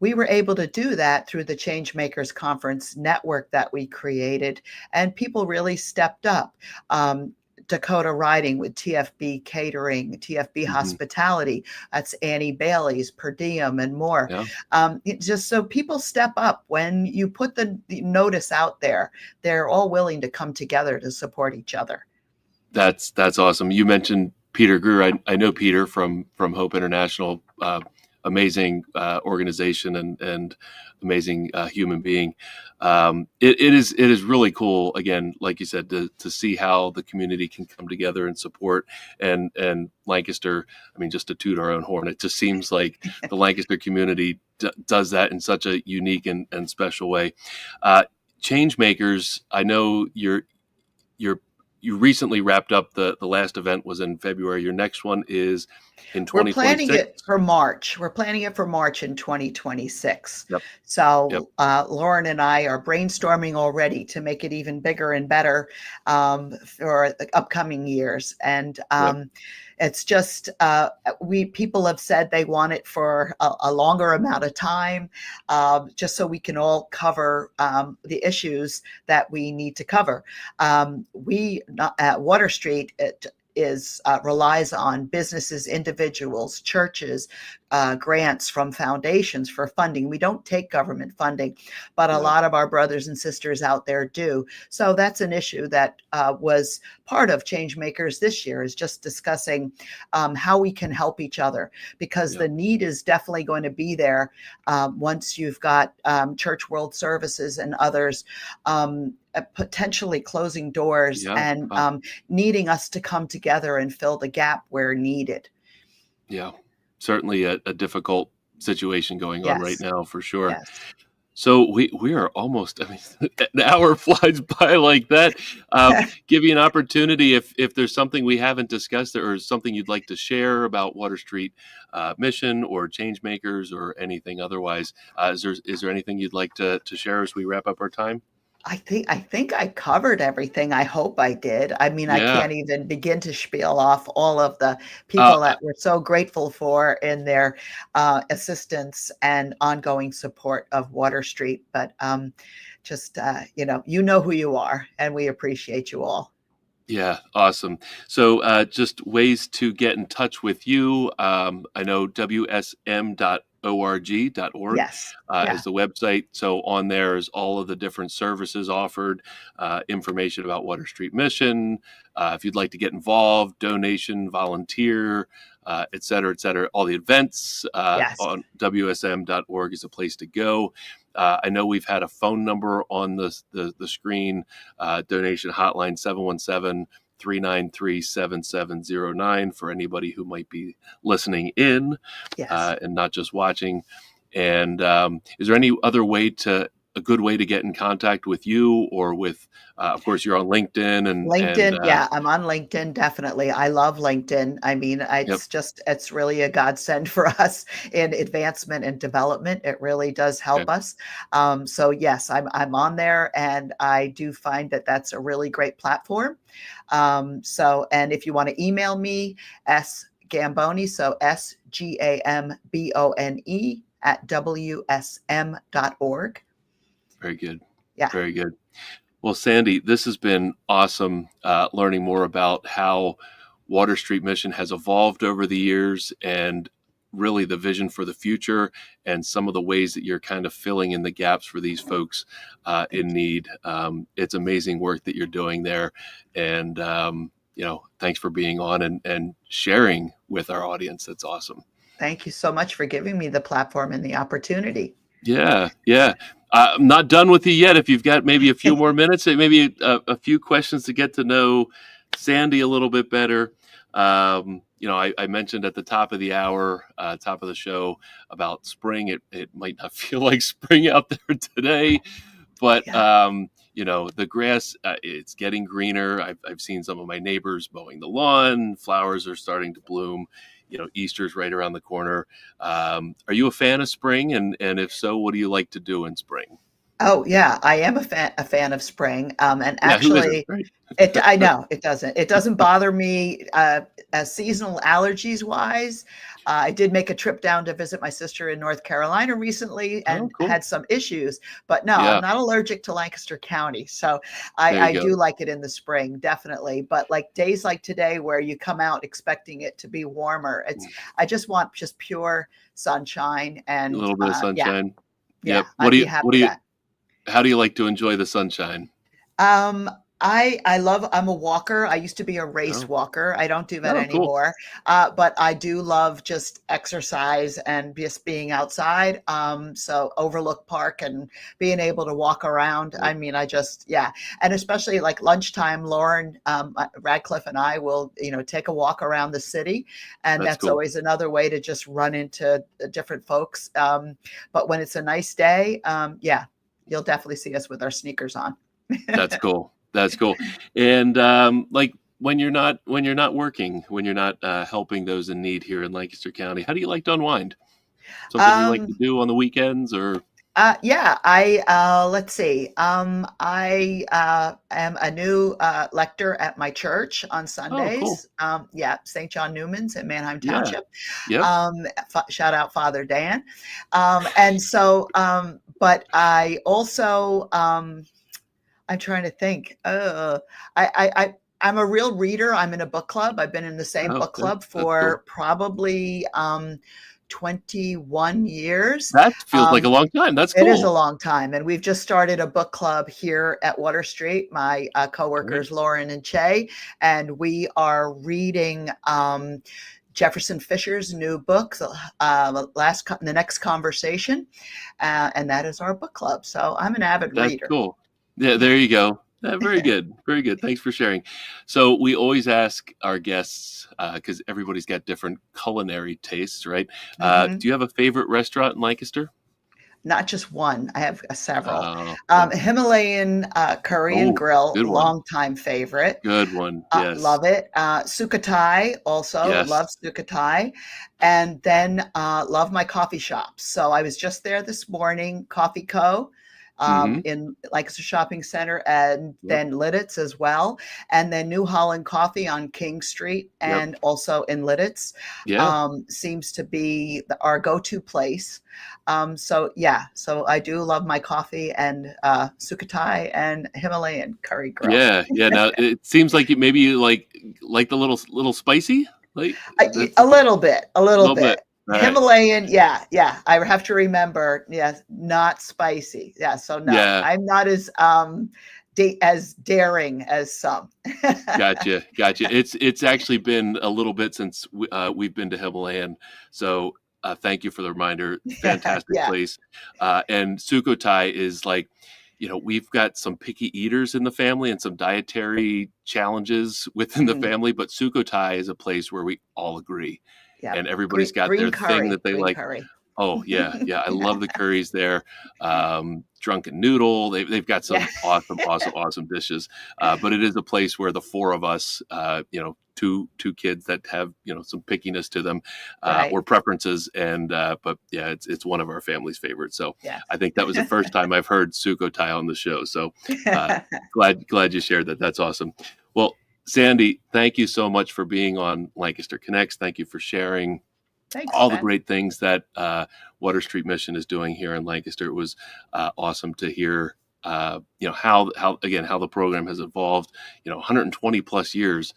we were able to do that through the Changemakers Conference network that we created, and people really stepped up. Dakota Riding with TFB Catering, TFB Hospitality, that's Annie Bailey's, Per Diem, and more. Just so people step up when you put the notice out there. They're all willing to come together to support each other. That's awesome. You mentioned Peter Greer. I know Peter from Hope International. Amazing organization and amazing human being. It is really cool, again, like you said, to see how the community can come together and support, and Lancaster. I mean, just to toot our own horn, it just seems like the Lancaster community does that in such a unique and special way. Changemakers, I know you recently wrapped up the last event was in February. Your next one is in 2026. We're planning it for March. We're planning it for March in 2026. So Lauren and I are brainstorming already to make it even bigger and better for the upcoming years. And it's just people have said they want it for a longer amount of time, just so we can all cover the issues that we need to cover. We at Water Street relies on businesses, individuals, churches, grants from foundations for funding. We don't take government funding, but a lot of our brothers and sisters out there do. So that's an issue that was part of Changemakers this year, is just discussing how we can help each other, because the need is definitely going to be there once you've got Church World Services and others potentially closing doors and needing us to come together and fill the gap where needed. Yeah, certainly a difficult situation going on right now, for sure. So we are almost, I mean, an hour flies by like that. Give you an opportunity if there's something we haven't discussed or something you'd like to share about Water Street mission or Changemakers or anything otherwise. Is there anything you'd like to share as we wrap up our time? I think I covered everything. I hope I did. I mean, I Yeah. can't even begin to spiel off all of the Uh, people that we're so grateful for in their assistance and ongoing support of Water Street. But just you know who you are, and we appreciate you all. Yeah, awesome. So just ways to get in touch with you. I know WSM.org.org Yes, is yeah, the website. So on there is all of the different services offered, information about Water Street Mission. If you'd like to get involved, donation, volunteer, et cetera, et cetera. All the events yes, on WSM.org is a place to go. I know we've had a phone number on the screen, donation hotline 717-393-7709 for anybody who might be listening in yes. and not just watching. And is there any other a good way to get in contact with you or with, of course, you're on LinkedIn and LinkedIn, yeah, I'm on LinkedIn, definitely. I love LinkedIn. I mean, yep, it's really a godsend for us in advancement and development. It really does help okay, us. So yes, I'm on there, and I do find that that's a really great platform. So, and if you want to email me, S Gambone, so SGAMBONE at WSM.org. very good, Yeah. very good. Well, Sandy, this has been awesome learning more about how Water Street Mission has evolved over the years and really the vision for the future and some of the ways that you're kind of filling in the gaps for these folks in Thank you. need. It's amazing work that you're doing there. And, thanks for being on and sharing with our audience. That's awesome. Thank you so much for giving me the platform and the opportunity. Yeah, yeah. I'm not done with you yet. If you've got maybe a few more minutes, maybe a few questions to get to know Sandy a little bit better. I mentioned at the top of the hour, top of the show about spring. It might not feel like spring out there today, but Yeah. the grass it's getting greener. I've seen some of my neighbors mowing the lawn. Flowers are starting to bloom. Easter's right around the corner. Are you a fan of spring? And if so, what do you like to do in spring? Oh, yeah, I am a fan of spring, and Yeah, who isn't, actually, right? I know it doesn't bother me, as seasonal allergies wise. I did make a trip down to visit my sister in North Carolina recently Oh, and cool. had some issues, but no, I'm Yeah, not allergic to Lancaster County, so I there you I go. do like it in the spring, definitely, but, like, days like today where you come out expecting it to be warmer, I just want just pure sunshine A and, little bit of yeah, sunshine. yeah, Yep. I'd be happy that. How do you like to enjoy the sunshine? Um, I'm a walker. I used to be a race Oh, walker. I don't do that oh, cool. anymore. But I do love just exercise and just being outside. So Overlook Park and being able to walk around. Yep, I mean, yeah. And especially like lunchtime, Lauren, Radcliffe and I will, take a walk around the city. And that's that's cool. always another way to just run into different folks. But when it's a nice day, yeah, you'll definitely see us with our sneakers on. That's cool. That's cool. And like when you're not working, when you're not helping those in need here in Lancaster County, how do you like to unwind? Something you like to Um, do on the weekends or? yeah, let's see. I am a new lector at my church on Oh, cool. Sundays. Yeah, St. John Newman's in Manheim Yeah. Township. Yep. Shout out Father Dan. And so, but I also, I'm trying to think. I'm a real reader. I'm in a book club. I've been in the same Oh, book club that's cool. for probably 21 years. That feels like a Um, long time. That's it is a cool. long time, and we've just started a book club here at Water Street. My Great. coworkers Lauren and Che, and we are reading Jefferson Fisher's new book, the next conversation, and that is our book club. So I'm an avid That's reader. cool. Yeah, Yeah. there you go. Very good. Very good. Thanks for sharing. So we always ask our guests because everybody's got different culinary tastes, right? Mhm. Do you have a favorite restaurant in Lancaster? not just one. I have several. Yeah. Himalayan curry and Oh, grill, good one. longtime favorite. Good one. Yes. Love it. Sukhothai, also Yes. love Sukhothai. And then love my coffee shops. So I was just there this morning, Coffee Co. Mm-hmm. In Lancaster Shopping Center, and Yep. then Lidditz as well. And then New Holland Coffee on King Street, Yep. and also in Lidditz. Yeah. Seems to be our go-to place. So I do love my coffee, and Sukhothai and Himalayan curry grill. Yeah. Yeah. Now it seems like maybe you like the little spicy, like A little bit. little bit. All right. Himalayan, yeah. I have to remember, yes, not spicy. Yeah, so no, Yeah. I'm not as daring as some. Gotcha. It's actually been a little bit since we've been to Himalayan, so thank you for the reminder. Fantastic Yeah. place. And Sukhothai is like, we've got some picky eaters in the family and some dietary challenges within the family, but Sukhothai is a place where we all agree. Yeah. And everybody's got green their curry, thing that they green like. curry. Oh yeah. I love the curries there. Drunken noodle. They've got some awesome dishes. But it is a place where the four of us, two kids that have some pickiness to them, Right. or preferences, and but yeah, it's one of our family's favorites. So Yeah. I think that was the first time I've heard Sukhothai on the show. So glad you shared that. That's awesome. Well, Sandy, thank you so much for being on Lancaster Connects. Thank you for sharing Thanks, all the Ben. great things that Water Street Mission is doing here in Lancaster. It was awesome to hear, how the program has evolved. 120 plus years,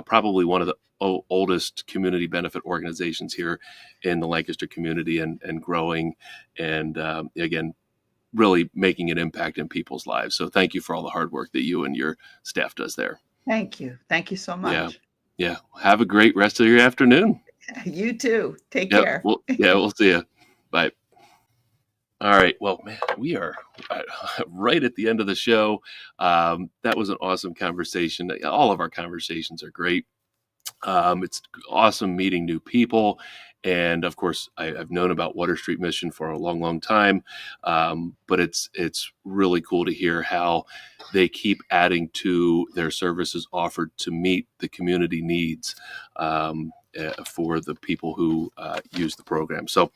probably one of the oldest community benefit organizations here in the Lancaster community, and growing, and again, really making an impact in people's lives. So thank you for all the hard work that you and your staff does there. Thank you so much. Yeah. Have a great rest of your afternoon. You too. Take Yep. care. We'll see you. Bye. All right. Well, man, we are right at the end of the show. That was an awesome conversation. All of our conversations are great. It's awesome meeting new people. And of course, I've known about Water Street Mission for a long, long time. But it's really cool to hear how they keep adding to their services offered to meet the community needs for the people who use the program. So,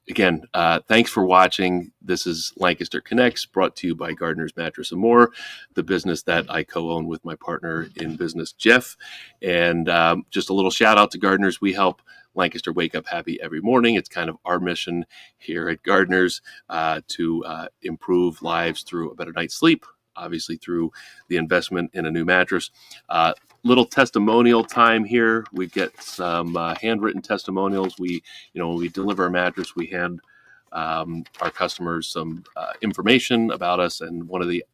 again, thanks for watching. This is Lancaster Connects, brought to you by Gardener's Mattress and More, the business that I co-own with my partner in business, Jeff. And just a little shout out to Gardeners. We help Lancaster wake up happy every morning. It's kind of our mission here at Gardeners to improve lives through a better night's sleep, obviously through the investment in a new mattress. Little testimonial time here. We get some handwritten testimonials. When we deliver a mattress, we hand our customers some information about us, and one of the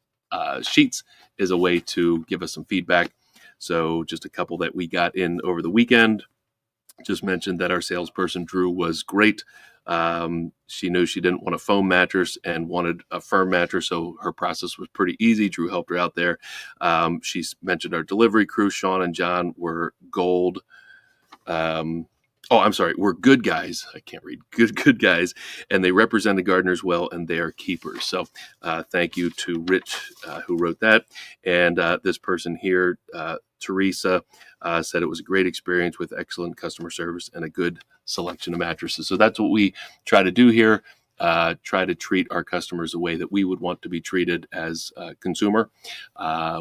sheets is a way to give us some feedback. So just a couple that we got in over the weekend. Just mentioned that our salesperson, Drew, was great. She knew she didn't want a foam mattress and wanted a firm mattress, so her process was pretty easy. Drew helped her out there. She mentioned our delivery crew, Sean and John, were gold. We're good guys. I can't read. Good guys, and they represented Gardeners well, and they are keepers. So thank you to Rich, who wrote that. And this person here, Teresa, said it was a great experience with excellent customer service and a good selection of mattresses. So that's what we try to do here. Try to treat our customers the way that we would want to be treated as a consumer.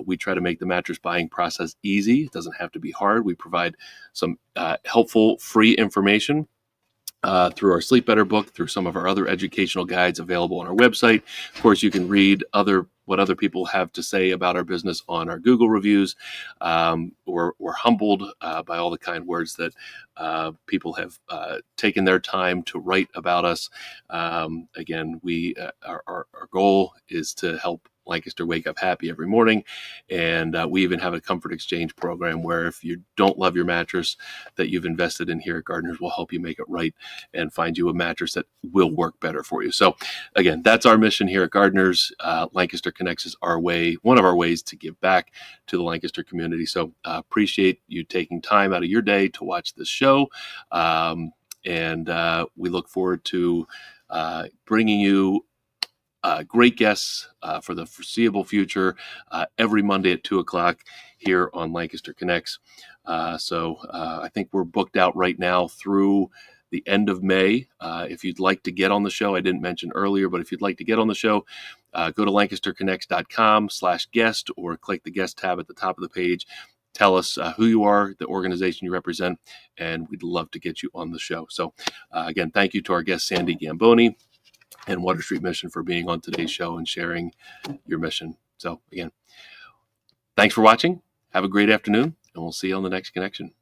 We try to make the mattress buying process easy. It doesn't have to be hard. We provide some helpful free information through our Sleep Better book, through some of our other educational guides available on our website. Of course, you can read what other people have to say about our business on our Google reviews. We're humbled by all the kind words that people have taken their time to write about us. Again, our goal is to help Lancaster wake up happy every morning. And we even have a comfort exchange program where if you don't love your mattress that you've invested in here at Gardeners, we'll help you make it right and find you a mattress that will work better for you. So again, that's our mission here at Gardeners. Lancaster Connects is one of our ways to give back to the Lancaster community. So appreciate you taking time out of your day to watch this show. And we look forward to bringing you great guests for the foreseeable future every Monday at 2 o'clock here on Lancaster Connects. So I think we're booked out right now through the end of May. If you'd like to get on the show, I didn't mention earlier, but if you'd like to get on the show, go to lancasterconnects.com/guest or click the guest tab at the top of the page. Tell us who you are, the organization you represent, and we'd love to get you on the show. So again, thank you to our guest, Sandy Gambone, and Water Street Mission for being on today's show and sharing your mission. So again, thanks for watching. Have a great afternoon, and we'll see you on the next connection.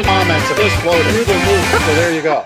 Comments have exploded through the roof. So there you go.